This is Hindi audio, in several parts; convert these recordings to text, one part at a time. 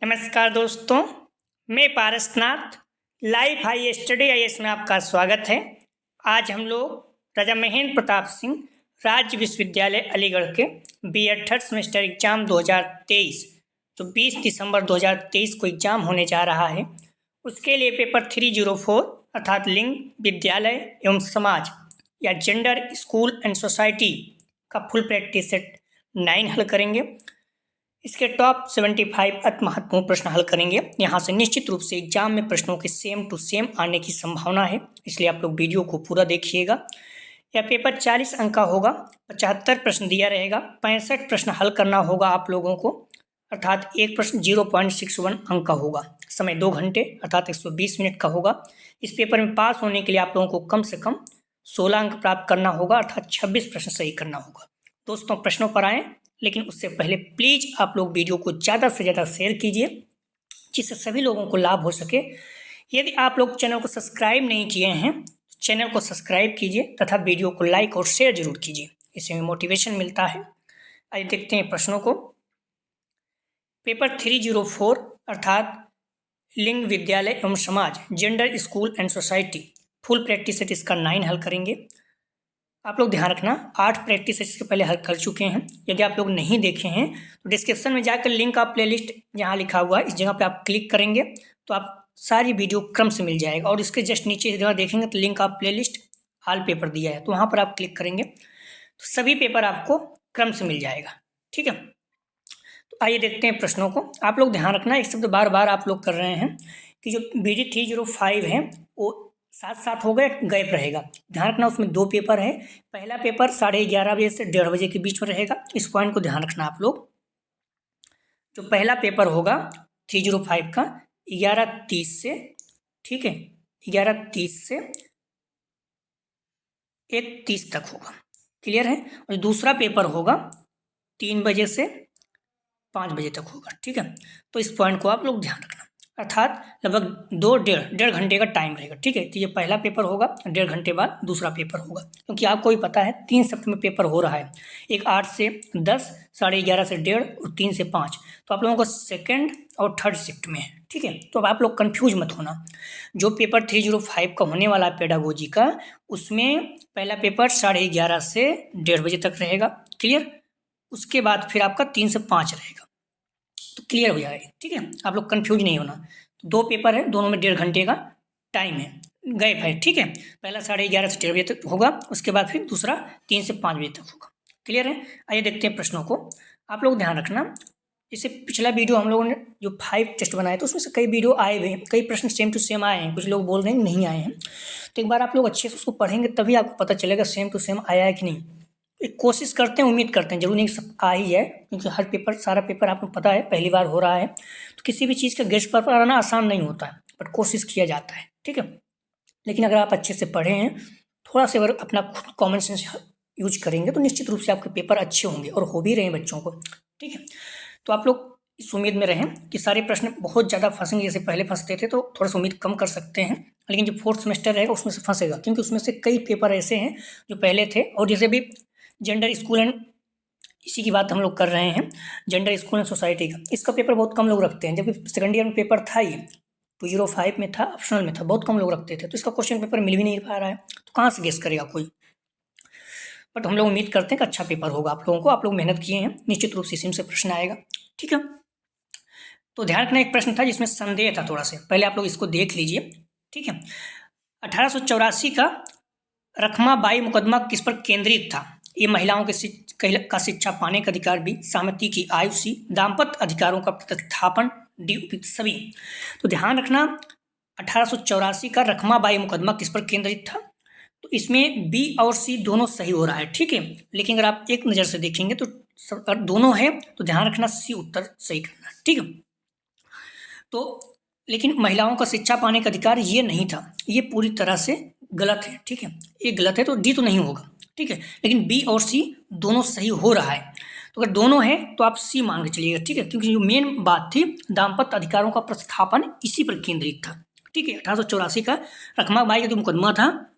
नमस्कार दोस्तों, मैं Parasnath life high study IAS में आपका स्वागत है। आज हम लोग राजा महेंद्र प्रताप सिंह राज्य विश्वविद्यालय अलीगढ़ के बीएड थर्ड सेमेस्टर एग्जाम 2023 जो 20 दिसंबर 2023 को एग्जाम होने जा रहा है, उसके लिए पेपर 304 अर्थात लिंग, विद्यालय एवं समाज या जेंडर, स्कूल एंड सोसाइटी का फुल प्रैक्टिस सेट 9 हल करेंगे। इसके टॉप 75 अति महत्वपूर्ण प्रश्न हल करेंगे। यहाँ से निश्चित रूप से एग्जाम में प्रश्नों के सेम टू सेम आने की संभावना है, इसलिए आप लोग वीडियो को पूरा देखिएगा। यह पेपर 40 अंक का होगा, 75 प्रश्न दिया रहेगा, 65 प्रश्न हल करना होगा आप लोगों को, अर्थात एक प्रश्न 0.61 अंक का होगा। समय 2 घंटे अर्थात 120 मिनट का होगा। इस पेपर में पास होने के लिए आप लोगों को कम से कम 16 अंक प्राप्त करना होगा, अर्थात 26 प्रश्न सही करना होगा। दोस्तों, प्रश्नों पर आएँ, लेकिन उससे पहले प्लीज़ आप लोग वीडियो को ज़्यादा से ज़्यादा शेयर कीजिए, जिससे सभी लोगों को लाभ हो सके। यदि आप लोग चैनल को सब्सक्राइब नहीं किए हैं, चैनल को सब्सक्राइब कीजिए तथा वीडियो को लाइक और शेयर जरूर कीजिए, इससे हमें मोटिवेशन मिलता है। आइए देखते हैं प्रश्नों को। पेपर 304 अर्थात लिंग, विद्यालय एवं समाज, gender, school and society, full practice set इसका 9 हल करेंगे। आप लोग ध्यान रखना, 8 प्रैक्टिस इसके पहले हल कर चुके हैं। यदि आप लोग नहीं देखे हैं तो डिस्क्रिप्शन में जाकर लिंक का प्लेलिस्ट जहाँ लिखा हुआ है इस जगह पे आप क्लिक करेंगे तो आप सारी वीडियो क्रम से मिल जाएगा, और इसके जस्ट नीचे इस जगह देखेंगे तो लिंक का प्लेलिस्ट ऑल पेपर दिया है, तो वहाँ पर आप क्लिक करेंगे तो सभी पेपर आपको क्रम से मिल जाएगा। ठीक है, तो आइए देखते हैं प्रश्नों को। आप लोग ध्यान रखना, एक शब्द बार बार आप लोग कर रहे हैं कि जो BD 305 है वो साथ साथ हो गए गैप रहेगा। ध्यान रखना, उसमें 2 पेपर है। पहला पेपर 11:30 बजे से 1:30 बजे के बीच में रहेगा, इस पॉइंट को ध्यान रखना आप लोग। जो पहला पेपर होगा 305 का 11:30 से, ठीक है, 11:30 से 1:30 तक होगा। क्लियर है? और दूसरा पेपर होगा 3 बजे से 5 बजे तक होगा। ठीक है, तो इस पॉइंट को आप लोग ध्यान रखना, अर्थात लगभग 2 डेढ़ घंटे का टाइम रहेगा। ठीक है, तो ये पहला पेपर होगा, 1.5 घंटे बाद दूसरा पेपर होगा, क्योंकि आपको भी पता है 3 शिफ्ट में पेपर हो रहा है, एक 8 से 10, 11:30 से 1:30 और 3 से 5। तो आप लोगों को सेकेंड और थर्ड शिफ्ट में है। ठीक है, तो अब आप लोग कन्फ्यूज मत होना। जो पेपर 305 का होने वाला है पेडागोजी का, उसमें पहला पेपर 11:30 से 1:30 बजे तक रहेगा। क्लियर? उसके बाद फिर आपका 3 से 5 रहेगा, तो क्लियर हो जाएगा। ठीक है, आप लोग कंफ्यूज नहीं होना। तो 2 पेपर है, दोनों में 1.5 घंटे का टाइम है, गैप है। ठीक है, पहला 11:30 से 1:30 बजे तक होगा, उसके बाद फिर दूसरा 3 से 5 बजे तक होगा। क्लियर है? आइए देखते हैं प्रश्नों को। आप लोग ध्यान रखना, जैसे पिछला वीडियो हम लोगों ने जो 5 टेस्ट बनाए थे उसमें से कई वीडियो आए हुए हैं, कई प्रश्न सेम टू सेम आए हैं, कुछ लोग बोल रहे हैं नहीं आए हैं। तो एक बार आप लोग अच्छे से उसको पढ़ेंगे तभी आपको पता चलेगा सेम टू सेम आया है कि नहीं। एक कोशिश करते हैं, उम्मीद करते हैं, जरूर नहीं सब आ ही जाए, क्योंकि हर पेपर, सारा पेपर आपको पता है पहली बार हो रहा है, तो किसी भी चीज़ का गेस्ट पेपर आना आसान नहीं होता है, बट कोशिश किया जाता है। ठीक है, लेकिन अगर आप अच्छे से पढ़े हैं, थोड़ा सा अगर अपना खुद कॉमन सेंस यूज करेंगे तो निश्चित रूप से आपके पेपर अच्छे होंगे, और हो भी रहे हैं बच्चों को। ठीक है, तो आप लोग इस उम्मीद में रहें कि सारे प्रश्न बहुत ज़्यादा फंसेंगे। जैसे पहले फंसते थे तो थोड़ा सा उम्मीद कम कर सकते हैं, लेकिन जो 4th सेमेस्टर रहेगा उसमें से फंसेगा, क्योंकि उसमें से कई पेपर ऐसे हैं जो पहले थे। और जैसे भी जेंडर, स्कूल एंड, इसी की बात हम लोग कर रहे हैं, जेंडर, स्कूल एंड सोसाइटी का, इसका पेपर बहुत कम लोग रखते हैं, जबकि सेकंड ईयर में पेपर था, ये 205 में था, ऑप्शनल में था, बहुत कम लोग रखते थे, तो इसका क्वेश्चन पेपर मिल भी नहीं पा रहा है, तो कहाँ से गेस करेगा कोई। बट हम लोग उम्मीद करते हैं कि अच्छा पेपर होगा आप लोगों को, आप लोग मेहनत किए हैं, निश्चित रूप से इसी में से प्रश्न आएगा। ठीक है, तो ध्यान रखना, एक प्रश्न था जिसमें संदेह था थोड़ा सा, पहले आप लोग इसको देख लीजिए। ठीक है, 1884 का रखमाबाई मुकदमा किस पर केंद्रित था? ये महिलाओं का शिक्षा पाने का अधिकार, भी सहमति की आयु, सी दाम्पत्य अधिकारों का प्रतिस्थापन, डी उपयुक्त सभी। तो ध्यान रखना, 1884 का रखमाबाई मुकदमा किस पर केंद्रित था? तो इसमें बी और सी दोनों सही हो रहा है। ठीक है, लेकिन अगर आप एक नज़र से देखेंगे तो अगर दोनों है तो ध्यान रखना सी उत्तर सही करना। ठीक है, तो लेकिन महिलाओं का शिक्षा पाने का अधिकार ये नहीं था, ये पूरी तरह से गलत है। ठीक है, ये गलत है तो डी तो नहीं होगा। ठीक है, लेकिन बी और सी दोनों सही हो रहा है, तो अगर दोनों है तो आप सी मान के चलिएगा। ठीक है, क्योंकि जो मेन बात थी दाम्पत्य अधिकारों का प्रतिस्थापन, इसी पर केंद्रित था। ठीक है, 1884 का रखमाबाई का जो मुकदमा था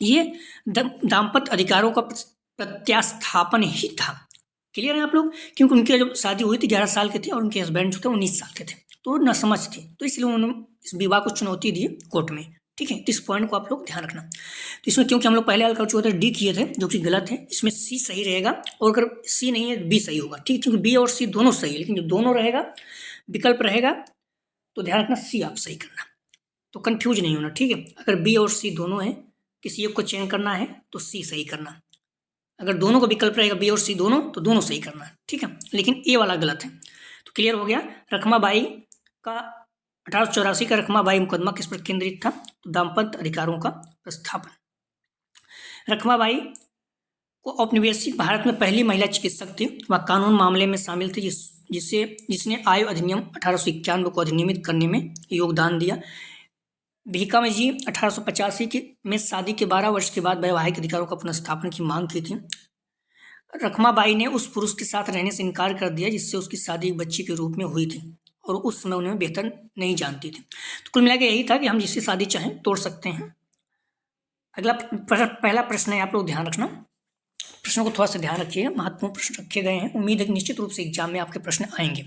ये दाम्पत्य अधिकारों का प्रत्यास्थापन ही था। क्लियर है आप लोग? क्योंकि उनकी जब शादी हुई थी 11 साल के थे और उनके हस्बैंड जो थे 19 साल के थे, तो न समझ थे, तो इसलिए उन्होंने इस विवाह को चुनौती दी कोर्ट में। ठीक है, तो इस पॉइंट को आप लोग ध्यान रखना। तो इसमें क्योंकि हम लोग पहले हल कर चुके थे, डी किए थे जो कि गलत है, इसमें सी सही रहेगा, और अगर सी नहीं है बी सही होगा। ठीक है, क्योंकि बी और सी दोनों सही है, लेकिन जब दोनों रहेगा विकल्प रहेगा तो ध्यान रखना सी आप सही करना, तो कंफ्यूज नहीं होना। ठीक है, अगर बी और सी दोनों है, किसी एक को चयन करना है तो सी सही करना, अगर दोनों का विकल्प रहेगा बी और सी दोनों, तो दोनों सही करना है। ठीक है, लेकिन ए वाला गलत है। तो क्लियर हो गया। रखमाबाई का 1884 का रखमाबाई मुकदमा किस पर केंद्रित था? तो दाम्पत्य अधिकारों का प्रस्थापन। रखमाबाई को औपनिवेशिक भारत में पहली महिला चिकित्सक थी। वह कानून मामले में शामिल थी जिसने आयु अधिनियम 1891 को अधिनियमित करने में योगदान दिया। भीखाम जी 1885 में शादी के 12 वर्ष के बाद वैवाहिक अधिकारों का पुनर्स्थापन की मांग की थी। रखमाबाई ने उस पुरुष के साथ रहने से इनकार कर दिया जिससे उसकी शादी एक बच्ची के रूप में हुई थी, और उस समय उन्हें बेहतर नहीं जानती थी। तो कुल मिला के यही था कि हम जिससे शादी चाहें तोड़ सकते हैं। अगला पहला प्रश्न है, आप लोग ध्यान रखना, प्रश्नों को थोड़ा सा ध्यान रखिएगा, महत्वपूर्ण प्रश्न रखे गए हैं। उम्मीद है कि निश्चित रूप से एग्जाम में आपके प्रश्न आएंगे।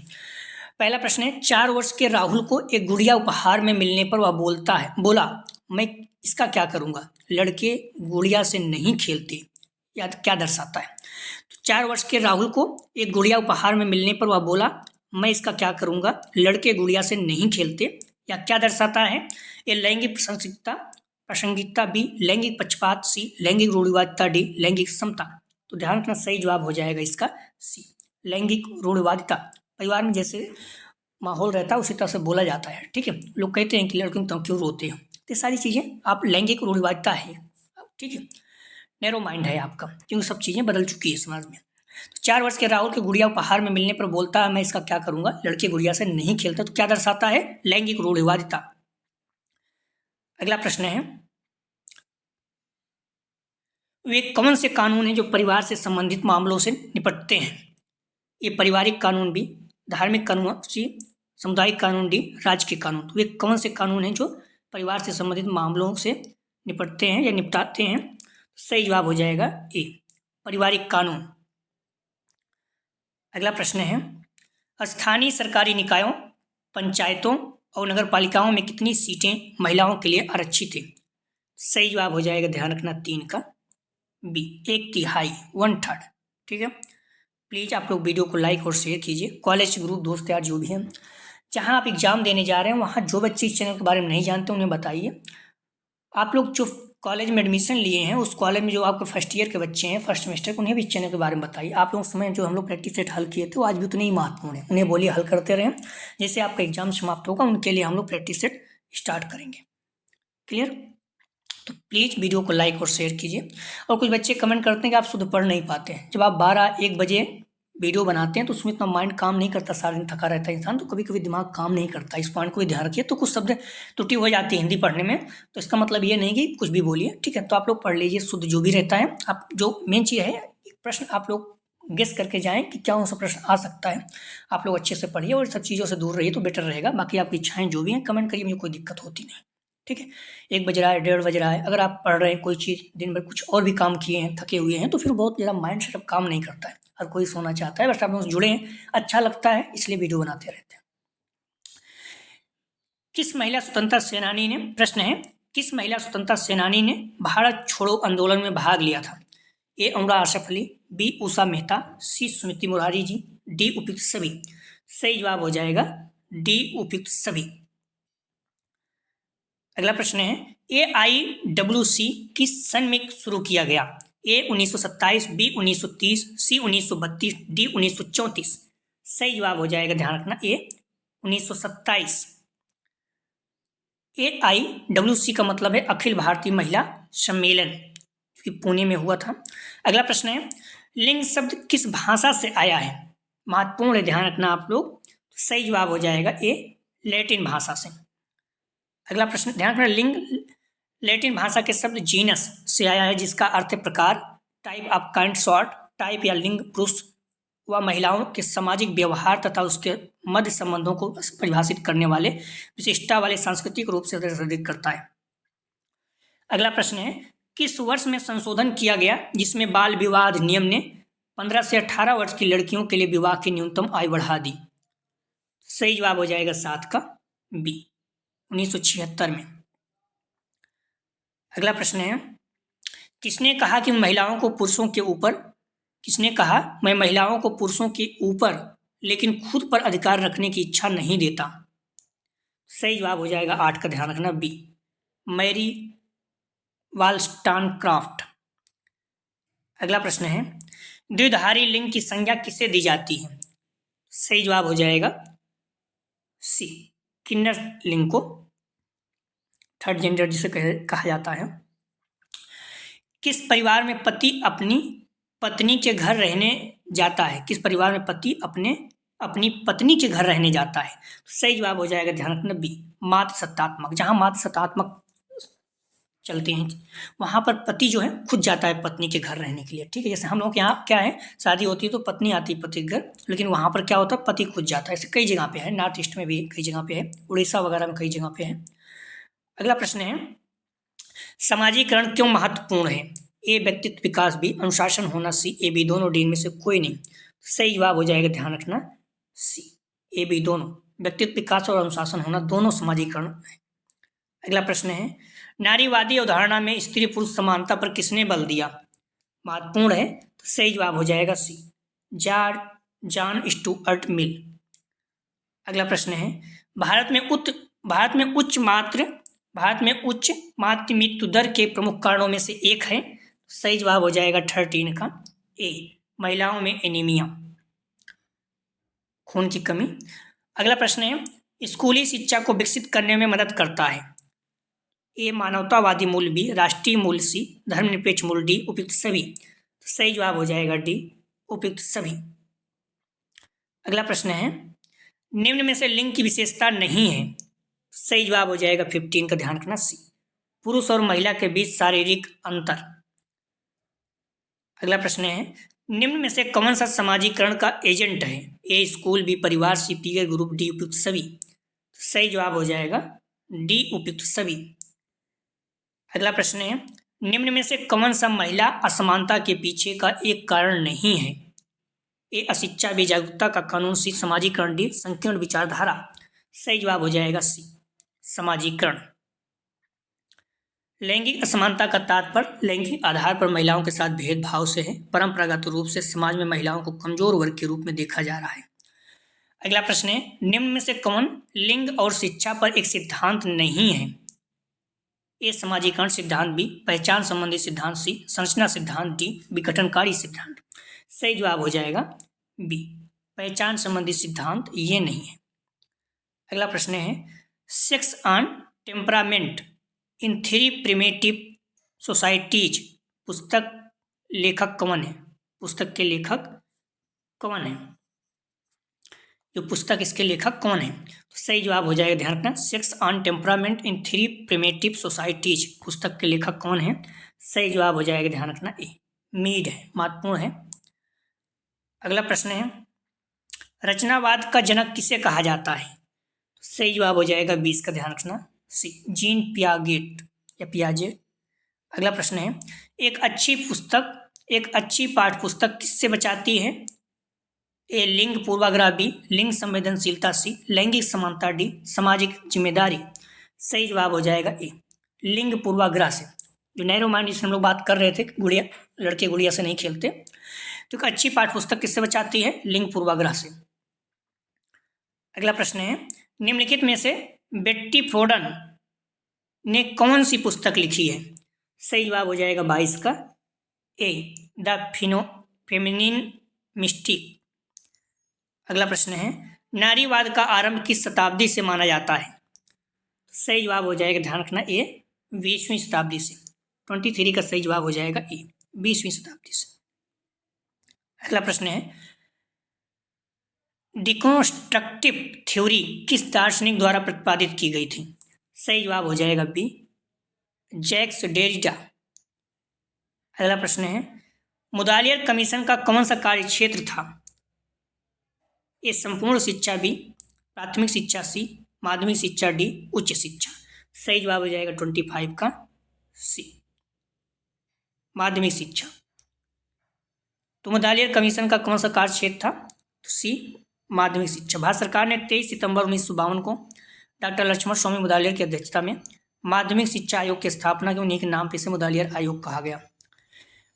पहला प्रश्न है, 4 वर्ष के राहुल को एक गुड़िया उपहार में मिलने पर वह बोला मैं इसका क्या करूंगा? लड़के गुड़िया से नहीं खेलते, या क्या दर्शाता है? तो 4 वर्ष के राहुल को एक गुड़िया उपहार में मिलने पर वह बोला मैं इसका क्या करूंगा? लड़के गुड़िया से नहीं खेलते, या क्या दर्शाता है? ये लैंगिक प्रासंगिकता बी, लैंगिक पक्षपात सी, लैंगिक रूढ़िवादिता डी, लैंगिक समता। तो ध्यान रखना सही जवाब हो जाएगा इसका सी, लैंगिक रूढ़िवादिता। परिवार में जैसे माहौल रहता है उसी तरह से बोला जाता है। ठीक है, लोग कहते हैं कि लड़कियों तो क्यों रोते हैं, तो सारी चीज़ें आप लैंगिक रूढ़िवादिता है। ठीक है, नैरो माइंड है आपका, क्योंकि सब चीज़ें बदल चुकी है समाज में। तो 4 वर्ष के राहुल के गुड़िया उपहार में मिलने पर बोलता है मैं इसका क्या करूंगा? लड़के गुड़िया से नहीं खेलते, तो क्या दर्शाता है? लैंगिक रूढ़िवादिता। अगला प्रश्न है, वे कौन से कानून हैं जो परिवार से संबंधित मामलों से निपटते हैं? ये पारिवारिक कानून भी, धार्मिक कानून सी, सामुदायिक कानून डी, राज्य के कानून। तो वे कौन से कानून हैं जो परिवार से संबंधित मामलों से निपटते हैं या निपटाते हैं? सही जवाब हो जाएगा ए, पारिवारिक कानून। अगला प्रश्न है, स्थानीय सरकारी निकायों, पंचायतों और नगर पालिकाओं में कितनी सीटें महिलाओं के लिए आरक्षित है? सही जवाब हो जाएगा, ध्यान रखना 3 का बी, 1/3, 1/3। ठीक है, प्लीज़ आप लोग वीडियो को लाइक और शेयर कीजिए। कॉलेज ग्रुप दोस्त यार जो भी हैं, जहाँ आप एग्जाम देने जा रहे हैं वहाँ जो बच्चे इस चैनल के बारे में नहीं जानते उन्हें बताइए। आप लोग जो कॉलेज में एडमिशन लिए हैं उस कॉलेज में जो आपके फर्स्ट ईयर के बच्चे हैं, फर्स्ट सेमेस्टर के, उन्हें भी इस चैनल के बारे में बताइए। आप लोग समय जो हम लोग प्रैक्टिस सेट हल किए थे वो आज भी उतने ही महत्वपूर्ण है, उन्हें बोलिए हल करते रहें। जैसे आपका एग्जाम समाप्त होगा उनके लिए हम लोग प्रैक्टिस सेट स्टार्ट करेंगे। क्लियर? तो प्लीज़ वीडियो को लाइक और शेयर कीजिए। और कुछ बच्चे कमेंट करते हैं कि आप शुद्ध पढ़ नहीं पाते हैं। जब आप 12-1 बजे वीडियो बनाते हैं तो उसमें इतना माइंड काम नहीं करता, सारा दिन थका रहता है इंसान, तो कभी कभी दिमाग काम नहीं करता। इस पॉइंट को भी ध्यान रखिए। तो कुछ शब्द त्रुटि हो जाती है हिंदी पढ़ने में, तो इसका मतलब ये नहीं कि कुछ भी बोलिए। ठीक है, तो आप लोग पढ़ लीजिए शुद्ध जो भी रहता है। आप जो मेन चीज़ है, प्रश्न आप लोग गेस करके जाएं कि क्या सा प्रश्न आ सकता है। आप लोग अच्छे से पढ़िए और सब चीज़ों से दूर रहिए तो बेटर रहेगा। बाकी आपकी इच्छाएं जो भी हैं कमेंट करिए, मुझे कोई दिक्कत होती नहीं। ठीक है, 1 बज रहा है, 1:30 बज रहा है, अगर आप पढ़ रहे हैं कोई चीज़, दिन भर कुछ और भी काम किए हैं, थके हुए हैं, तो फिर बहुत ज़्यादा माइंड सेटअप काम नहीं करता है। हर कोई सोना चाहता है, बस आप लोग जुड़े हैं, अच्छा लगता है इसलिए वीडियो बनाते रहते हैं। किस महिला स्वतंत्रता सेनानी ने, प्रश्न है, किस महिला स्वतंत्रता सेनानी ने भारत छोड़ो आंदोलन में भाग लिया था? ए अमरा आसफ अली, बी उषा मेहता, सी सुमिति मुरारी जी, डी उपयुक्त सभी। सही जवाब हो जाएगा डी उपयुक्त सभी। अगला प्रश्न है, AIWC किस सन में शुरू किया गया? ए 1927, बी 1930, सी 1932, डी 1934। सही जवाब हो जाएगा, ध्यान रखना ए 1927। AIWC का मतलब है अखिल भारतीय महिला सम्मेलन, जो कि पुणे में हुआ था। अगला प्रश्न है, लिंग शब्द किस भाषा से आया है? महत्वपूर्ण है, ध्यान रखना आप लोग। सही जवाब हो जाएगा ए लैटिन भाषा से। अगला प्रश्न, ध्यान रखना, लिंग लैटिन भाषा के शब्द जीनस से आया है जिसका अर्थ है प्रकार, type of kind sort, type या लिंग पुरुष व महिलाओं के सामाजिक व्यवहार तथा उसके मध्य संबंधों को परिभाषित करने वाले विशिष्टता वाले सांस्कृतिक रूप से निर्धारित करता है। अगला प्रश्न है, किस वर्ष में संशोधन किया गया जिसमें बाल विवाह अधिनियम ने 15 से 18 वर्ष की लड़कियों के लिए विवाह की न्यूनतम आयु बढ़ा दी? सही जवाब हो जाएगा 7 का बी, 1976 में। अगला प्रश्न है, किसने कहा कि महिलाओं को पुरुषों के ऊपर, किसने कहा मैं महिलाओं को पुरुषों के ऊपर लेकिन खुद पर अधिकार रखने की इच्छा नहीं देता? सही जवाब हो जाएगा 8 का, ध्यान रखना, बी, मैरी वाल्स्टनक्राफ्ट। अगला प्रश्न है, द्विधारी लिंग की संज्ञा किसे दी जाती है? सही जवाब हो जाएगा सी, किन्नर लिंग को, थर्ड जेंडर जिसे कहा जाता है। किस परिवार में पति अपनी पत्नी के घर रहने जाता है? किस परिवार में पति अपनी पत्नी के घर रहने जाता है? सही जवाब हो जाएगा, ध्यान रखना, बी, मातृसत्तात्मक। जहां मातृसत्तात्मक चलते हैं वहां पर पति जो है खुद जाता है पत्नी के घर रहने के लिए, ठीक है। जैसे हम लोग यहाँ क्या है, शादी होती है तो पत्नी आती है पति के घर, लेकिन वहां पर क्या होता है, पति खुद जाता है। ऐसे कई जगह पे है, नॉर्थ ईस्ट में भी कई जगह पे है, उड़ीसा वगैरह में कई जगह पे है। अगला प्रश्न है, समाजीकरण क्यों महत्वपूर्ण है? ए, व्यक्तित्व विकास, बी, अनुशासन होना, सी, ए, बी, दोनों, डी में से कोई नहीं। सही जवाब हो जाएगा, ध्यान रखना, सी, ए, बी, दोनों, व्यक्तित्व विकास और अनुशासन होना दोनों समाजीकरण है। अगला प्रश्न है, नारीवादी अवधारणा में स्त्री पुरुष समानता पर किसने बल दिया? महत्वपूर्ण है, तो सही जवाब हो जाएगा सी, जॉन स्टुअर्ट मिल। अगला प्रश्न है, भारत में उच्च मातृ मृत्यु दर के प्रमुख कारणों में से एक है। सही जवाब हो जाएगा 13 का, ए, महिलाओं में एनीमिया, खून की कमी। अगला प्रश्न है, स्कूली शिक्षा को विकसित करने में मदद करता है। ए, मानवतावादी मूल्य, बी, राष्ट्रीय मूल्य, सी, धर्मनिरपेक्ष मूल्य, डी, उपयुक्त सभी। सही जवाब हो जाएगा डी, उपयुक्त सभी। अगला प्रश्न है, निम्न में से लिंग की विशेषता नहीं है। सही जवाब हो जाएगा 15 का, ध्यान रखना, सी, पुरुष और महिला के बीच शारीरिक अंतर। अगला प्रश्न है, निम्न में से कौन सा समाजीकरण का एजेंट है? ए, स्कूल, बी, परिवार, सी, पीयर ग्रुप, डी, उपयुक्त सभी। सही जवाब हो जाएगा डी, उपयुक्त सभी। अगला प्रश्न है, निम्न में से कौन सा महिला असमानता के पीछे का एक कारण नहीं है? ए, अशिक्षा, बी, जागरूकता का कानून, सी, समाजीकरण, डी, संकीर्ण विचारधारा। सही जवाब हो जाएगा सी, समाजीकरण। लैंगिक असमानता का तात्पर्य लैंगिक आधार पर महिलाओं के साथ भेदभाव से है। परंपरागत रूप से समाज में महिलाओं को कमजोर वर्ग के रूप में देखा जा रहा है। अगला प्रश्न है, निम्न में से कौन लिंग और शिक्षा पर एक सिद्धांत नहीं है? ए, समाजीकरण सिद्धांत, बी, पहचान संबंधी सिद्धांत, सी, संरचना सिद्धांत, डी, विघटनकारी सिद्धांत। सही जवाब हो जाएगा बी, पहचान संबंधी सिद्धांत ये नहीं है। अगला प्रश्न है, sex and temperament in 3 primitive societies पुस्तक लेखक कौन है? पुस्तक के लेखक कौन है? जो पुस्तक इसके लेखक कौन है? तो सही जवाब हो जाएगा, ध्यान रखना, sex and temperament in 3 primitive societies पुस्तक के लेखक कौन है? सही जवाब हो जाएगा, ध्यान रखना, ए, मीड है, महत्वपूर्ण है। अगला प्रश्न है, रचनावाद का जनक किसे कहा जाता है? तो सही जवाब हो जाएगा 20 का, ध्यान रखना, सी, जीन पियागेट या पियाजेट। अगला प्रश्न है, एक अच्छी पाठ्य पुस्तक किससे बचाती है? ए, लिंग पूर्वाग्रह, बी, लिंग संवेदनशीलता, सी, लैंगिक समानता, डी, सामाजिक जिम्मेदारी। सही जवाब हो जाएगा ए, लिंग पूर्वाग्रह से। जो नैरो माइंड जिससे हम लोग बात कर रहे थे, गुड़िया, लड़के गुड़िया से नहीं खेलते, तो एक अच्छी पाठ्य पुस्तक किससे बचाती है? लिंग पूर्वाग्रह से। अगला प्रश्न है, निम्नलिखित में से बेट्टी फ्रोडन ने कौन सी पुस्तक लिखी है? सही जवाब हो जाएगा 22 का, ए, द फेमिनिन मिस्टिक। अगला प्रश्न है, नारीवाद का आरंभ किस शताब्दी से माना जाता है? सही जवाब हो जाएगा, ध्यान रखना, ए, 20वीं शताब्दी से। 23 का सही जवाब हो जाएगा ए, 20वीं शताब्दी से। अगला प्रश्न है, डिकॉन्स्ट्रक्टिव थ्योरी किस दार्शनिक द्वारा प्रतिपादित की गई थी? सही जवाब हो जाएगा बी, जैक्स डेरिडा। अगला प्रश्न है, मुदालियर कमीशन का कौन सा कार्य क्षेत्र था? ए, संपूर्ण शिक्षा, बी, प्राथमिक शिक्षा, सी, माध्यमिक शिक्षा, डी, उच्च शिक्षा। सही जवाब हो जाएगा 25 का, सी, माध्यमिक शिक्षा। तो मुदालियर कमीशन का कौन सा कार्य क्षेत्र था? तो सी, माध्यमिक शिक्षा। भारत सरकार ने 23 सितंबर 1952 को डॉक्टर लक्ष्मण स्वामी मुदालियर की अध्यक्षता में माध्यमिक शिक्षा आयोग की स्थापना की। उन्हीं के नाम पर इसे मुदालियर आयोग कहा गया।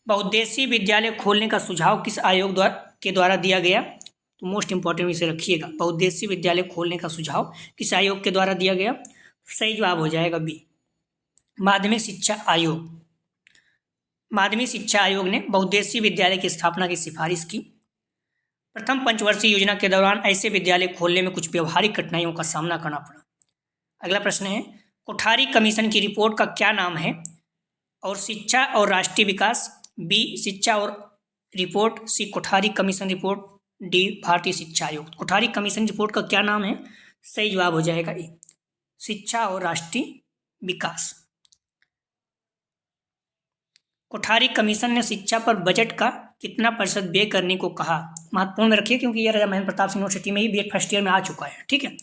बहुउद्देशीय विद्यालय खोलने का सुझाव किस आयोग के द्वारा दिया गया? तो मोस्ट इंपॉर्टेंट इसे रखिएगा, बहुउद्देशीय विद्यालय खोलने का सुझाव किस आयोग के द्वारा दिया गया? सही जवाब हो जाएगा बी, माध्यमिक शिक्षा आयोग। माध्यमिक शिक्षा आयोग ने बहुउद्देशीय विद्यालय की स्थापना की सिफारिश की। प्रथम पंचवर्षीय योजना के दौरान ऐसे विद्यालय खोलने में कुछ व्यवहारिक कठिनाइयों का सामना करना पड़ा। अगला प्रश्न है, कोठारी कमीशन की रिपोर्ट का क्या नाम है? और शिक्षा और राष्ट्रीय विकास, बी शिक्षा और रिपोर्ट, सी कोठारी कमीशन रिपोर्ट, डी भारतीय शिक्षा आयोग। कोठारी कमीशन रिपोर्ट का क्या नाम है? सही जवाब हो जाएगा ए, शिक्षा और राष्ट्रीय विकास। कोठारी कमीशन ने शिक्षा पर बजट का कितना % व्यय करने को कहा? महत्वपूर्ण में रखिए क्योंकि यह राजा महेंद्र प्रताप सिंह यूनिवर्सिटी में ही बीएड फर्स्ट ईयर में आ चुका है। ठीक है,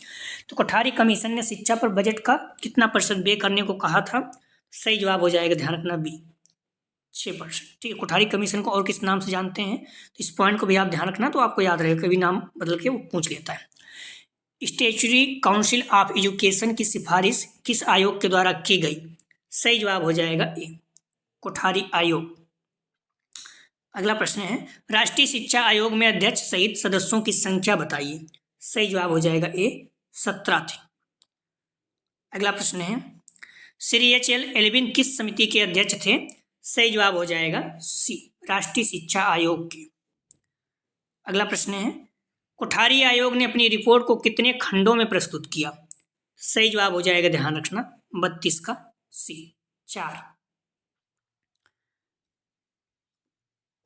तो कोठारी कमीशन ने शिक्षा पर बजट का कितना % व्यय करने को कहा था? सही जवाब हो जाएगा, ध्यान रखना बी, 6%। ठीक है, कोठारी कमीशन को और किस नाम से जानते हैं? तो इस पॉइंट को भी आप ध्यान रखना, तो आपको याद रहेगा, कभी नाम बदल के वो पूछ लेता है। स्टैट्यूटरी काउंसिल ऑफ एजुकेशन की सिफारिश किस आयोग के द्वारा की गई? सही जवाब हो जाएगा ए, कोठारी आयोग। अगला प्रश्न है, राष्ट्रीय शिक्षा आयोग में अध्यक्ष सहित सदस्यों की संख्या बताइए। सही जवाब हो जाएगा ए, 17 थी। अगला प्रश्न है, श्री HL एल्विन किस समिति के अध्यक्ष थे? सही जवाब हो जाएगा सी, राष्ट्रीय शिक्षा आयोग के। अगला प्रश्न है, कोठारी आयोग ने अपनी रिपोर्ट को कितने खंडों में प्रस्तुत किया? सही जवाब हो जाएगा, ध्यान रखना 32 का सी, 4।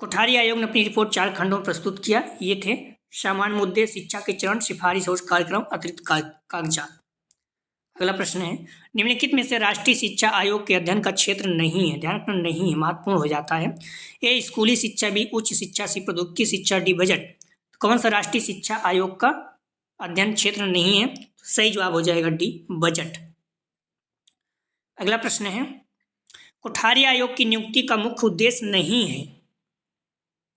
कोठारी आयोग ने अपनी रिपोर्ट 4 खंडों में प्रस्तुत किया। ये थे सामान्य मुद्दे, शिक्षा के चरण, सिफारिश और कार्यक्रम, अतिरिक्त कागजात। अगला प्रश्न है, निम्नलिखित में से राष्ट्रीय शिक्षा आयोग के अध्ययन का क्षेत्र नहीं है? ध्यान रखना, नहीं है, महत्वपूर्ण हो जाता है। ए स्कूली शिक्षा, बी उच्च शिक्षा, सी प्रौद्योगिकी शिक्षा, डी बजट। कौन सा राष्ट्रीय शिक्षा आयोग का अध्ययन क्षेत्र नहीं है? सही जवाब हो जाएगा डी, बजट। अगला प्रश्न है, कोठारी आयोग की नियुक्ति का मुख्य उद्देश्य नहीं है?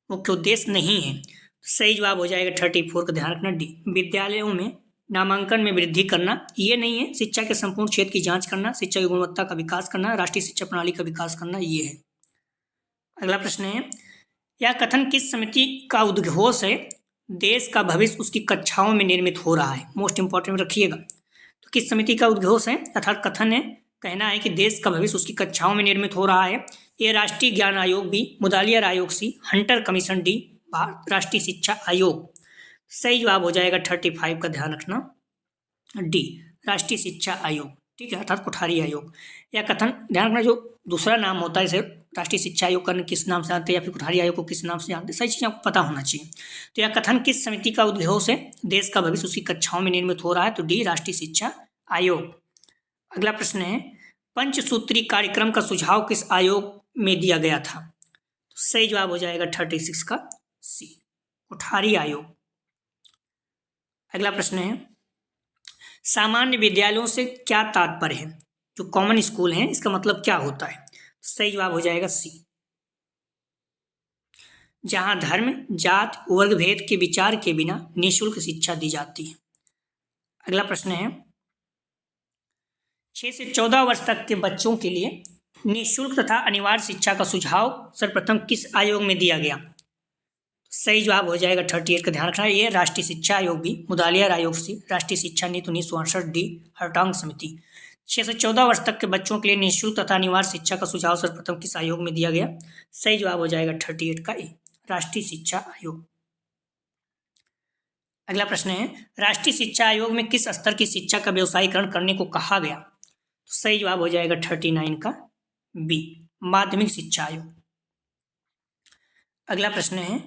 मुख्य उद्देश्य नहीं है, सही जवाब हो जाएगा 34 का, ध्यान रखना डी, विद्यालयों में नामांकन में वृद्धि करना। ये नहीं है, शिक्षा के संपूर्ण क्षेत्र की जांच करना, शिक्षा की गुणवत्ता का विकास करना, राष्ट्रीय शिक्षा प्रणाली का विकास करना, ये है। अगला प्रश्न है, यह कथन किस समिति का उद्घोष है? देश का भविष्य उसकी कक्षाओं में निर्मित हो रहा है। मोस्ट इंपॉर्टेंट रखिएगा, तो किस समिति का उद्घोष है अर्थात कथन है, कहना है कि देश का भविष्य उसकी कक्षाओं में निर्मित हो रहा है। ये राष्ट्रीय ज्ञान आयोग, बी मुदालियर आयोग, सी हंटर कमीशन, डी राष्ट्रीय शिक्षा आयोग। सही जवाब हो जाएगा 35 का, ध्यान रखना डी, राष्ट्रीय शिक्षा आयोग। ठीक है, अर्थात कोठारी आयोग। यह कथन ध्यान रखना, जो दूसरा नाम होता है इसे राष्ट्रीय शिक्षा आयोग का किस नाम से जानते हैं या फिर कोठारी आयोग को किस नाम से जानते हैं, सही चीज़ आपको पता होना चाहिए। तो यह कथन किस समिति का उद्घोष है? देश का भविष्य उसकी कक्षाओं में निर्मित हो रहा है, तो डी राष्ट्रीय शिक्षा आयोग। अगला प्रश्न है, पंचसूत्री कार्यक्रम का सुझाव किस आयोग में दिया गया था? तो सही जवाब हो जाएगा 36 का सी, कोठारी आयोग। अगला प्रश्न है, सामान्य विद्यालयों से क्या तात्पर्य है? जो कॉमन स्कूल हैं इसका मतलब क्या होता है? तो सही जवाब हो जाएगा सी, जहां धर्म, जात, वर्ग भेद के विचार के बिना निःशुल्क शिक्षा दी जाती है। अगला प्रश्न है, 6 से 14 वर्ष तक के बच्चों के लिए निःशुल्क तथा अनिवार्य शिक्षा का सुझाव सर्वप्रथम किस आयोग में दिया गया? सही जवाब हो जाएगा 38 का, ध्यान रखना ये राष्ट्रीय शिक्षा आयोग, भी मुदालियर आयोग, सी राष्ट्रीय शिक्षा नीति 1968, डी हरटांग समिति। 6 से 14 वर्ष तक के बच्चों के लिए निःशुल्क तथा अनिवार्य शिक्षा का सुझाव सर्वप्रथम किस आयोग में दिया गया? सही जवाब हो जाएगा 38 का ए, राष्ट्रीय शिक्षा आयोग। अगला प्रश्न है, राष्ट्रीय शिक्षा आयोग में किस स्तर की शिक्षा का व्यवसायीकरण करने को कहा गया? तो सही जवाब हो जाएगा 39 का बी, माध्यमिक शिक्षा आयोग। अगला प्रश्न है,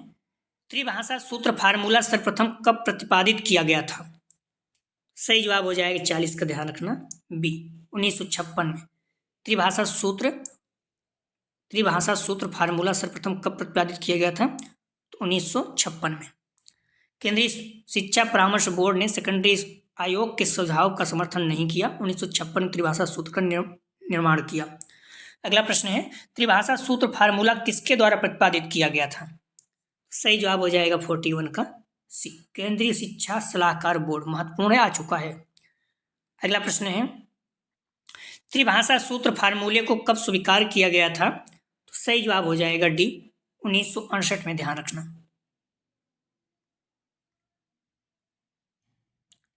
त्रिभाषा सूत्र फार्मूला सर्वप्रथम कब प्रतिपादित किया गया था? सही जवाब हो जाएगा 40 का, ध्यान रखना बी, 1956 में। त्रिभाषा सूत्र फार्मूला सर्वप्रथम कब प्रतिपादित किया गया था? तो 1956 में। केंद्रीय शिक्षा परामर्श बोर्ड ने सेकेंडरी आयोग के सुझाव का समर्थन नहीं किया। 1956 में त्रिभाषा सूत्र का निर्माण किया। अगला प्रश्न है, त्रिभाषा सूत्र फार्मूला किसके द्वारा प्रतिपादित किया गया था? सही जवाब हो जाएगा 41 का सी केंद्रीय शिक्षा सलाहकार बोर्ड महत्वपूर्ण है, आ चुका है। अगला प्रश्न है त्रिभाषा सूत्र फार्मूले को कब स्वीकार किया गया था? तो सही जवाब हो जाएगा डी 1968 में, ध्यान रखना।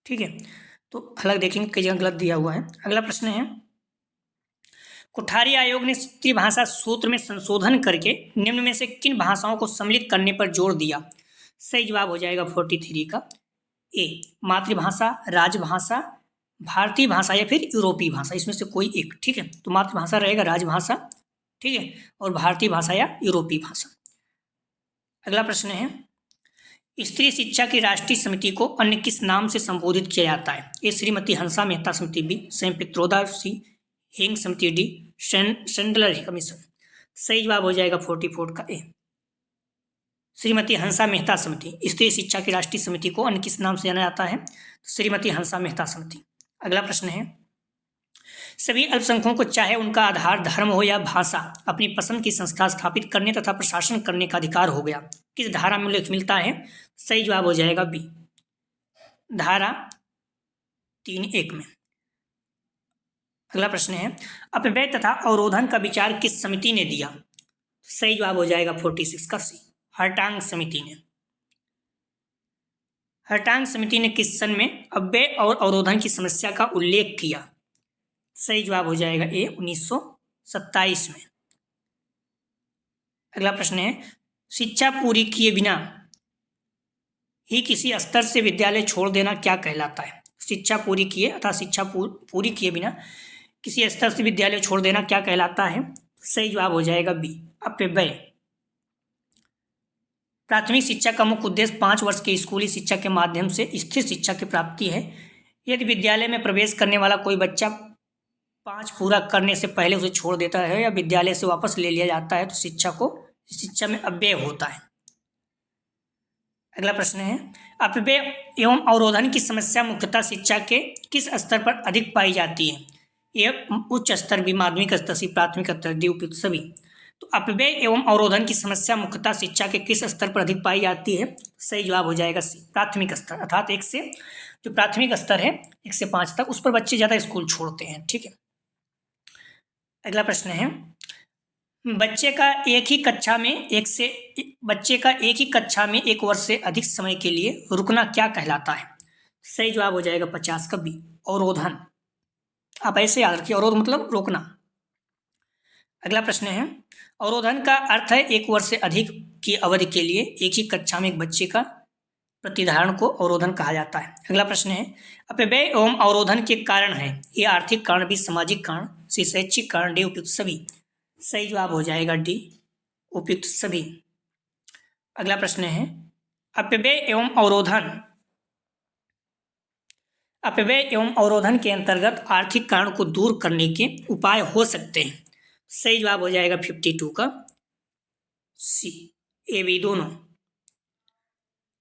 ठीक है, तो अलग देखेंगे कई जगह गलत दिया हुआ है। अगला प्रश्न है कोठारी आयोग ने त्रिभाषा सूत्र में संशोधन करके निम्न में से किन भाषाओं को सम्मिलित करने पर जोर दिया? सही जवाब हो जाएगा 43 का ए मातृभाषा, राजभाषा, भारतीय भाषा या फिर यूरोपीय भाषा, इसमें से कोई एक। ठीक है, तो मातृभाषा रहेगा राजभाषा, ठीक है, और भारतीय भाषा या यूरोपीय भाषा। अगला प्रश्न है स्त्री शिक्षा की राष्ट्रीय समिति को अन्य किस नाम से संबोधित किया जाता है? ए श्रीमती हंसा मेहता समिति, बी स्वयं पित्रोदा, सी हेंग समिति, डी शेंडलर कमीशन। सही जवाब हो जाएगा 44 का ए श्रीमती हंसा मेहता समिति। स्त्री शिक्षा की राष्ट्रीय समिति को अन्य किस नाम से जाना जाता है? श्रीमती हंसा मेहता समिति। अगला प्रश्न है सभी अल्पसंख्यकों को चाहे उनका आधार धर्म हो या भाषा अपनी पसंद की संस्था स्थापित करने तथा प्रशासन करने का अधिकार हो गया, किस धारा में उल्लेख मिलता है? सही जवाब हो जाएगा बी धारा 3(1) में। अगला प्रश्न है अपव्यय तथा अवरोधन का विचार किस समिति ने दिया? सही जवाब हो जाएगा 46 का सी हर्टांग समिति ने। हर्टांग समिति ने किस सन में अपव्यय और अवरोधन की समस्या का उल्लेख किया? सही जवाब हो जाएगा ए 1927 में। अगला प्रश्न है शिक्षा पूरी किए बिना ही किसी स्तर से विद्यालय छोड़ देना क्या कहलाता है? शिक्षा पूरी किए अथवा शिक्षा पूरी किए बिना किसी स्तर से विद्यालय छोड़ देना क्या कहलाता है? सही जवाब हो जाएगा बी अपव्यय। प्राथमिक शिक्षा का मुख्य उद्देश्य 5 वर्ष की स्कूली शिक्षा के माध्यम से स्थिर शिक्षा की प्राप्ति है। यदि विद्यालय में प्रवेश करने वाला कोई बच्चा 5 पूरा करने से पहले उसे छोड़ देता है या विद्यालय से वापस ले लिया जाता है तो शिक्षा में अपव्यय होता है। अगला प्रश्न है अपव्यय एवं अवरोधन की समस्या मुख्यतः शिक्षा के किस स्तर पर अधिक पाई जाती है? ये उच्च स्तर भी, माध्यमिक स्तर से प्राथमिक स्तर डी उपयुक्त सभी। तो अपव्यय एवं अवरोधन की समस्या मुख्यतः शिक्षा के किस स्तर पर अधिक पाई जाती है? सही जवाब हो जाएगा सी प्राथमिक स्तर, अर्थात जो प्राथमिक स्तर है 1 से 5 तक, उस पर बच्चे ज्यादा स्कूल छोड़ते हैं। ठीक है, अगला प्रश्न है बच्चे का एक ही कक्षा में 1 वर्ष से अधिक समय के लिए रुकना क्या कहलाता है? सही जवाब हो जाएगा 50 का बी अवरोधन। आप ऐसे याद रखिए, अवरोध मतलब रोकना। अगला प्रश्न है अवरोधन का अर्थ है 1 वर्ष से अधिक की अवधि के लिए एक ही कक्षा में एक बच्चे का प्रतिधारण को अवरोधन कहा जाता है। अगला प्रश्न है अपव्यय एवं अवरोधन के कारण है ये आर्थिक कारण भी, सामाजिक कारण, शैक्षिक कारण, डी उपयुक्त सभी। सही जवाब हो जाएगा डी उपयुक्त सभी। अगला प्रश्न है अपव्यय एवं अवरोधन के अंतर्गत आर्थिक कारण को दूर करने के उपाय हो सकते हैं। सही जवाब हो जाएगा 52 का सी ए बी दोनों।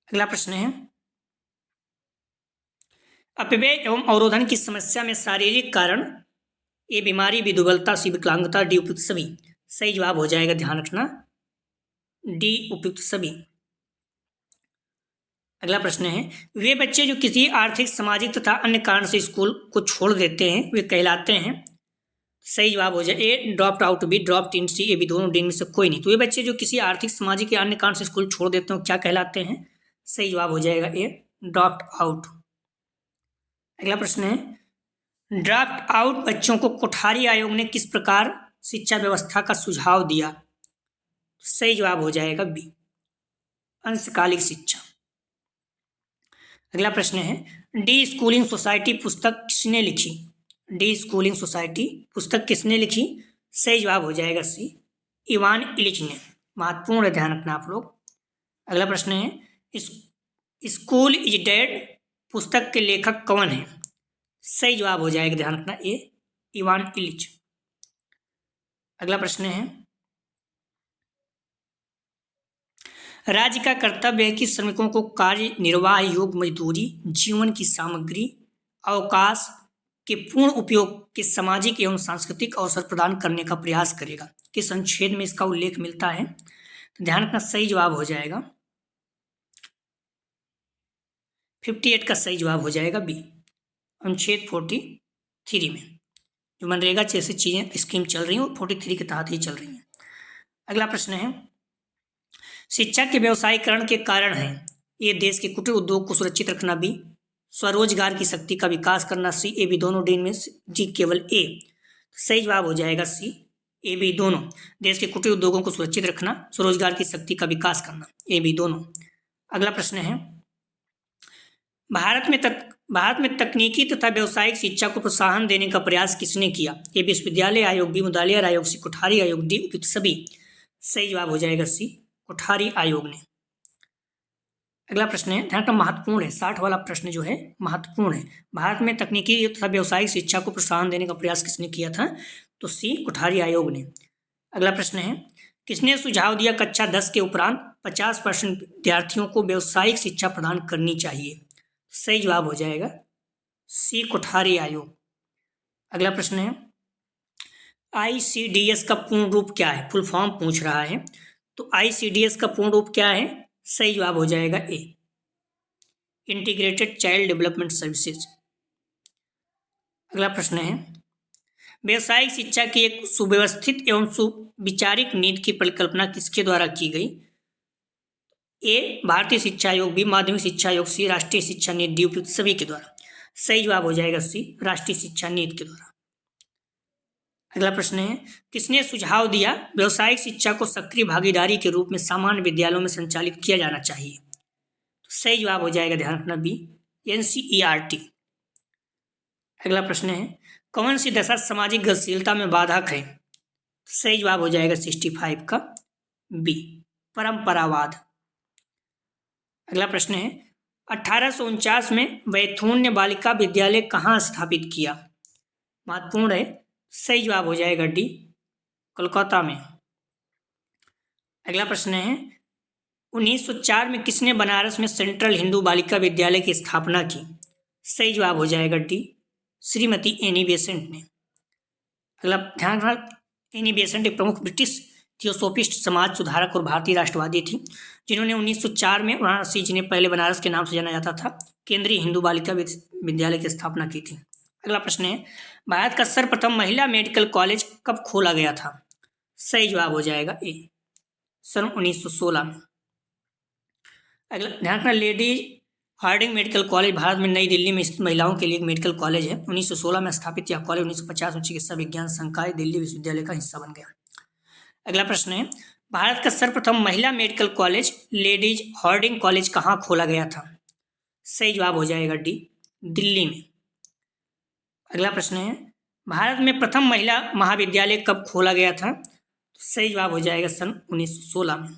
अगला प्रश्न है अपव्यय एवं अवरोधन की समस्या में शारीरिक कारण ए बीमारी, बी दुर्बलता, सी विकलांगता, डी उपयुक्त सभी। सही जवाब हो जाएगा, ध्यान रखना, डी उपयुक्त सभी। अगला प्रश्न है वे बच्चे जो किसी आर्थिक, सामाजिक तथा अन्य कारण से स्कूल को छोड़ देते हैं वे कहलाते हैं? सही जवाब हो जाए A dropped out, B dropped in, C A B दोनों, डी में से कोई नहीं। तो ये बच्चे जो किसी आर्थिक, सामाजिक या अन्य कारण से स्कूल छोड़ देते हैं क्या कहलाते हैं? सही जवाब हो जाएगा ए ड्रॉप्ड आउट। अगला प्रश्न है ड्रॉप्ड आउट बच्चों को कोठारी आयोग ने किस प्रकार शिक्षा व्यवस्था का सुझाव दिया? सही जवाब हो जाएगा बी अंशकालिक शिक्षा। अगला प्रश्न है डी स्कूलिंग सोसाइटी पुस्तक किसने लिखी? डी स्कूलिंग सोसाइटी पुस्तक किसने लिखी? सही जवाब हो जाएगा सी इवान इलिच ने। महत्वपूर्ण है, ध्यान रखना आप लोग। अगला प्रश्न है स्कूल इज डेड पुस्तक के लेखक कौन है? सही जवाब हो जाएगा, ध्यान रखना, ए इवान इलिच। अगला प्रश्न है राज्य का कर्तव्य है कि श्रमिकों को कार्य निर्वाह योग्य मजदूरी, जीवन की सामग्री, अवकाश के पूर्ण उपयोग के सामाजिक एवं सांस्कृतिक अवसर प्रदान करने का प्रयास करेगा। किस अनुच्छेद में इसका उल्लेख मिलता है? तो ध्यान रखना, सही जवाब हो जाएगा 58 का सही जवाब हो जाएगा बी, अनुच्छेद 43 में। जो मनरेगा जैसी चीज़ें स्कीम चल रही हैं वो 43 के तहत ही चल रही हैं। अगला प्रश्न है, शिक्षा के व्यवसायीकरण के कारण है ए, देश के कुटीर उद्योग को सुरक्षित रखना, बी, स्वरोजगार की शक्ति का विकास करना, सी, ए, बी दोनों, डी में जी केवल ए। सही जवाब हो जाएगा सी, ए, बी दोनों। देश के कुटीर उद्योगों को सुरक्षित रखना, स्वरोजगार की शक्ति का विकास करना, ए, बी दोनों। अगला प्रश्न है, भारत में तकनीकी तथा व्यावसायिक शिक्षा को प्रोत्साहन देने का प्रयास किसने किया? ए, विश्वविद्यालय आयोग, बी, मुदालियार आयोग, सी, कोठारी आयोग, डी, उपयुक्त सभी। सही जवाब हो जाएगा सी, कोठारी आयोग ने। अगला प्रश्न है, ध्यान का महत्वपूर्ण है, 60 वाला प्रश्न जो है महत्वपूर्ण है। भारत में तकनीकी तथा व्यावसायिक शिक्षा को प्रोत्साहन देने का प्रयास किसने किया था? तो सी, कोठारी आयोग ने। अगला प्रश्न है, किसने सुझाव दिया कक्षा 10 के उपरांत 50% विद्यार्थियों को व्यावसायिक शिक्षा प्रदान करनी चाहिए? सही जवाब हो जाएगा सी, कोठारी आयोग। अगला प्रश्न है, ICDS का पूर्ण रूप क्या है? फुल फॉर्म पूछ रहा है, तो ICDS का पूर्ण रूप क्या है? सही जवाब हो जाएगा ए, इंटीग्रेटेड चाइल्ड डेवलपमेंट सर्विसेज। अगला प्रश्न है, व्यावसायिक शिक्षा की एक सुव्यवस्थित एवं सुविचारिक नीति की परिकल्पना किसके द्वारा की गई? ए, भारतीय शिक्षा आयोग, बी, माध्यमिक शिक्षा आयोग, सी, राष्ट्रीय शिक्षा नीति, डी, उपयुक्त सभी के द्वारा। सही जवाब हो जाएगा सी, राष्ट्रीय शिक्षा नीति के द्वारा। अगला प्रश्न है, किसने सुझाव दिया व्यावसायिक शिक्षा को सक्रिय भागीदारी के रूप में सामान्य विद्यालयों में संचालित किया जाना चाहिए? तो सही जवाब हो जाएगा, ध्यान रखना, बी, NCERT। अगला प्रश्न है, कौन सी दशा सामाजिक गतिशीलता में बाधक है? सही जवाब हो जाएगा 65 का बी, परंपरावाद। अगला प्रश्न है, 1849 में वैथून्य बालिका विद्यालय कहाँ स्थापित किया? महत्वपूर्ण है, सही जवाब हो जाएगा डी, कोलकाता में। अगला प्रश्न है, 1904 में किसने बनारस में सेंट्रल हिंदू बालिका विद्यालय की स्थापना की? सही जवाब हो जाएगा डी, श्रीमती एनी बेसेंट ने। अगला ध्यान रखना, एनी बेसेंट एक प्रमुख ब्रिटिश थियोसोफिस्ट, समाज सुधारक और भारतीय राष्ट्रवादी थी, जिन्होंने 1904 में वाराणसी, जिन्हें पहले बनारस के नाम से जाना जाता था, केंद्रीय हिंदू बालिका विद्यालय की स्थापना की थी। अगला प्रश्न है, भारत का सर्वप्रथम महिला मेडिकल कॉलेज कब खोला गया था? सही जवाब हो जाएगा ए, सन 1916 में। अगला ध्यान रखना, Lady Harding medical college Bharat में नई दिल्ली में स्थित महिलाओं के लिए एक मेडिकल कॉलेज है। 1916 में स्थापित यह कॉलेज 1950 में चिकित्सा विज्ञान संकाय दिल्ली विश्वविद्यालय का हिस्सा बन गया। अगला प्रश्न है, भारत का सर्वप्रथम महिला medical college ladies Harding college कहाँ खोला गया था? सही जवाब हो जाएगा डी, दिल्ली में। अगला प्रश्न है, भारत में प्रथम महिला महाविद्यालय कब खोला गया था? सही जवाब हो जाएगा सन 1916 में।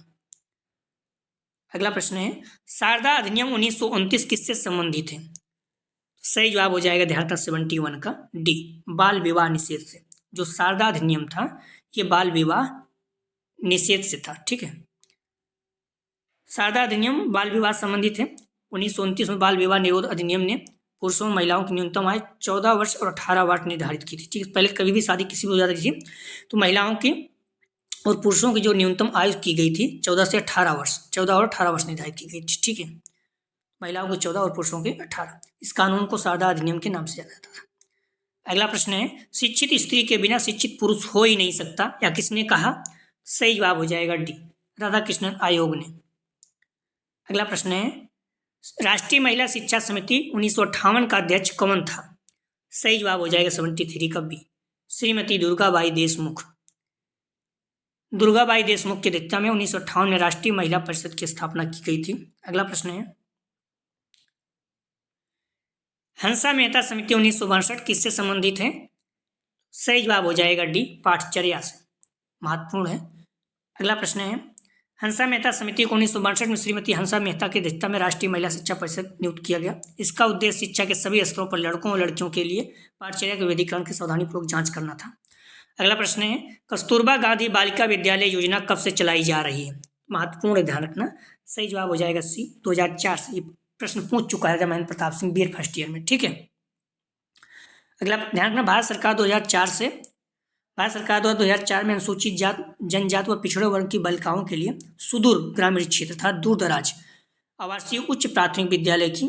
अगला प्रश्न है, शारदा अधिनियम 1929 किससे संबंधित है? सही जवाब हो जाएगा, ध्यान रखना, 71 का डी, बाल विवाह निषेध से। जो शारदा अधिनियम था ये बाल विवाह निषेध से था, ठीक है। शारदा अधिनियम बाल विवाह संबंधित है। 1929 में बाल विवाह निरोध अधिनियम ने पुरुषों और महिलाओं की न्यूनतम आयु 14 वर्ष और 18 वर्ष निर्धारित की थी, ठीक है। पहले कभी भी शादी किसी भी हो जाती थी तो महिलाओं की और पुरुषों की जो न्यूनतम आयु की गई थी 14 से 18 वर्ष, 14 और 18 वर्ष निर्धारित की गई थी, ठीक है। महिलाओं को 14 और पुरुषों के 18। इस कानून को शारदा अधिनियम के नाम से जाना जाता था। अगला प्रश्न है, शिक्षित स्त्री के बिना शिक्षित पुरुष हो ही नहीं सकता, या किसने कहा? सही जवाब हो जाएगा डी, राधा कृष्णन आयोग ने। अगला प्रश्न है, राष्ट्रीय महिला शिक्षा समिति 1958 का अध्यक्ष कौन था? सही जवाब हो जाएगा 73 का बी, श्रीमती दुर्गाबाई देशमुख। दुर्गाबाई देशमुख की अध्यक्षता में 1958 में राष्ट्रीय महिला परिषद की स्थापना की गई थी। अगला प्रश्न है, हंसा मेहता समिति 1962 किससे संबंधित है? सही जवाब हो जाएगा डी, पाठचर्या से। महत्वपूर्ण है। अगला प्रश्न है, हंसा मेहता समिति को 1962 में श्रीमती हंसा मेहता की अध्यक्षता में राष्ट्रीय महिला शिक्षा परिषद नियुक्त किया गया। इसका उद्देश्य शिक्षा के सभी स्तरों पर लड़कों और लड़कियों के लिए पाठचर्या के विधिकरण की सावधानीपूर्वक जांच करना था। अगला प्रश्न है, कस्तूरबा गांधी बालिका विद्यालय योजना कब से चलाई जा रही है? महत्वपूर्ण है, ध्यान रखना। सही जवाब हो जाएगा सी, 2004 से। ये प्रश्न पूछ चुका है Mahendra Pratap Singh BEd first year में, ठीक है। अगला ध्यान रखना, भारत सरकार 2004 में अनुसूचित जनजाति व पिछड़े वर्ग की बालिकाओं के लिए सुदूर ग्रामीण क्षेत्र तथा दूर दराज आवासीय उच्च प्राथमिक विद्यालय की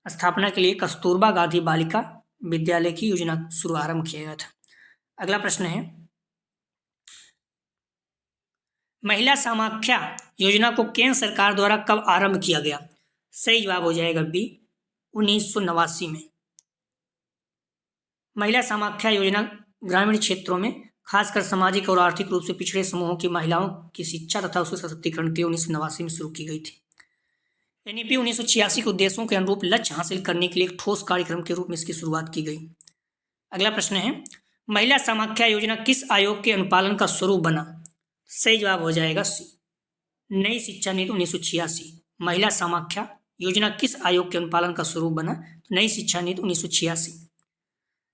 स्थापना के लिए कस्तूरबा गांधी बालिका विद्यालय की योजना शुभारंभ किया गया था। अगला प्रश्न है, महिला समाख्या योजना को केंद्र सरकार द्वारा कब आरंभ किया गया? सही जवाब हो जाएगा बी, 1989 में। महिला समाख्या योजना ग्रामीण क्षेत्रों में खासकर सामाजिक और आर्थिक रूप से पिछड़े समूहों की महिलाओं की शिक्षा तथा उसके सशक्तिकरण के लिए 1989 में शुरू की गई थी। एनईपी 1986 के उद्देश्यों के अनुरूप लक्ष्य हासिल करने के लिए एक ठोस कार्यक्रम के रूप में इसकी शुरुआत की गई। अगला प्रश्न है, महिला समाख्या योजना किस आयोग के अनुपालन का स्वरूप बना? सही जवाब हो जाएगा सी, नई शिक्षा नीति 1986। महिला समाख्या योजना किस आयोग के अनुपालन का स्वरूप बना? तो नई शिक्षा नीति 1986।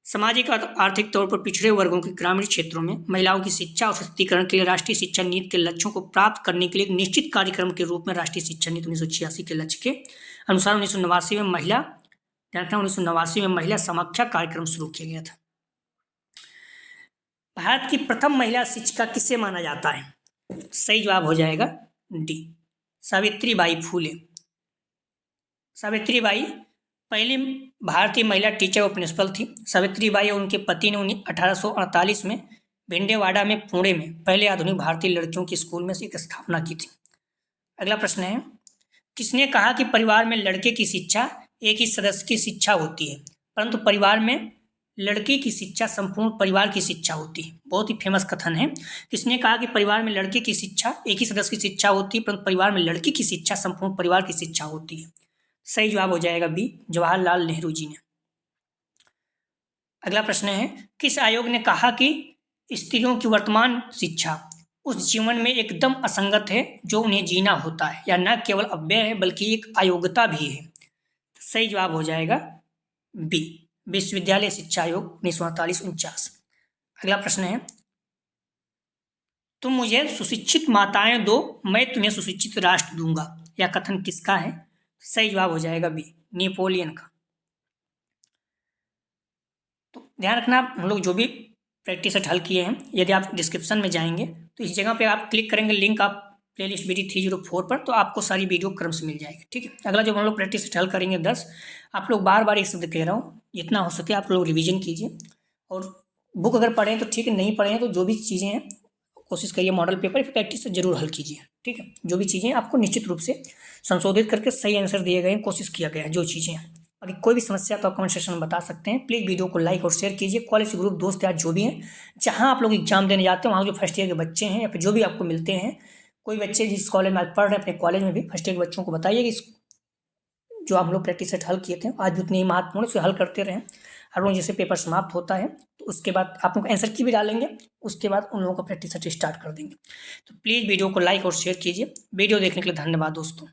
सामाजिक और आर्थिक तौर पर पिछड़े वर्गों के ग्रामीण क्षेत्रों में महिलाओं की शिक्षा और सशक्तिकरण के लिए राष्ट्रीय शिक्षा नीति के लक्ष्यों को प्राप्त करने के लिए एक निश्चित कार्यक्रम के रूप में राष्ट्रीय शिक्षा नीति 1986 के लक्ष्य के अनुसार 1989 में महिला समाख्या कार्यक्रम शुरू किया गया था। भारत की प्रथम महिला शिक्षिका किसे माना जाता है? सही जवाब हो जाएगा डी, सावित्रीबाई फूले। सावित्रीबाई पहली भारतीय महिला टीचर और प्रिंसिपल थी। सावित्रीबाई और उनके पति ने 1848 में भिंडेवाड़ा में पुणे में पहले आधुनिक भारतीय लड़कियों के स्कूल में से एक स्थापना की थी। अगला प्रश्न है, किसने कहा कि परिवार में लड़के की शिक्षा एक ही सदस्य की शिक्षा होती है, परंतु परिवार में लड़की की शिक्षा संपूर्ण परिवार की शिक्षा होती है? बहुत ही फेमस कथन है। किसने कहा कि परिवार में लड़के की शिक्षा एक ही सदस्य की शिक्षा होती है, परंतु परिवार में लड़की की शिक्षा संपूर्ण परिवार की शिक्षा होती है? सही जवाब हो जाएगा बी, जवाहरलाल नेहरू जी ने। अगला प्रश्न है, किस आयोग ने कहा कि स्त्रियों की वर्तमान शिक्षा उस जीवन में एकदम असंगत है जो उन्हें जीना होता है, या न केवल अव्यय है बल्कि एक अयोग्यता भी है? सही जवाब हो जाएगा बी, विश्वविद्यालय शिक्षा आयोग 1948-49। अगला प्रश्न है, तुम मुझे सुशिक्षित माताएं दो, मैं तुम्हें सुशिक्षित राष्ट्र दूंगा, यह कथन किसका है? सही जवाब हो जाएगा बी, नेपोलियन का। तो ध्यान रखना, हम लोग जो भी प्रैक्टिस सेट हल किए हैं, यदि आप डिस्क्रिप्शन में जाएंगे तो इस जगह पे आप क्लिक करेंगे लिंक आप प्लेलिस्ट BD 304 पर, तो आपको सारी वीडियो क्रम से मिल जाएगी। ठीक है। अगला जो हम लोग प्रैक्टिस सेट हल करेंगे 10, आप लोग बार बार एक शब्द कह रहा हूँ, जितना हो सके आप लोग रिवीजन कीजिए, और बुक अगर पढ़ें तो ठीक है, नहीं पढ़ें तो जो भी चीज़ें हैं कोशिश करिए मॉडल पेपर प्रैक्टिस से जरूर हल कीजिए। ठीक है। जो भी चीज़ें आपको निश्चित रूप से संशोधित करके सही आंसर दिए गए हैं, कोशिश किया गया है जो चीज़ें हैं। अगर कोई भी समस्या तो आप कमेंट सेक्शन में बता सकते हैं। प्लीज़ वीडियो को लाइक और शेयर कीजिए। कॉलेज ग्रुप दोस्त यार जो भी हैं, जहाँ आप लोग एग्जाम देने जाते हैं वहाँ जो फर्स्ट ईयर के बच्चे हैं या फिर जो भी आपको मिलते हैं, कोई बच्चे जिस कॉलेज में आप पढ़ रहे हैं अपने कॉलेज में भी फर्स्ट ईयर के बच्चों को बताइए कि जो आप लोग प्रैक्टिस सेट हल किए थे आज भी उतने ही महत्वपूर्ण से हल करते रहें। आप लोग जैसे पेपर समाप्त होता है तो उसके बाद आप लोग आंसर की भी डालेंगे, उसके बाद उन लोगों का प्रैक्टिस सेट स्टार्ट कर देंगे। तो प्लीज़ वीडियो को लाइक और शेयर कीजिए। वीडियो देखने के लिए धन्यवाद दोस्तों।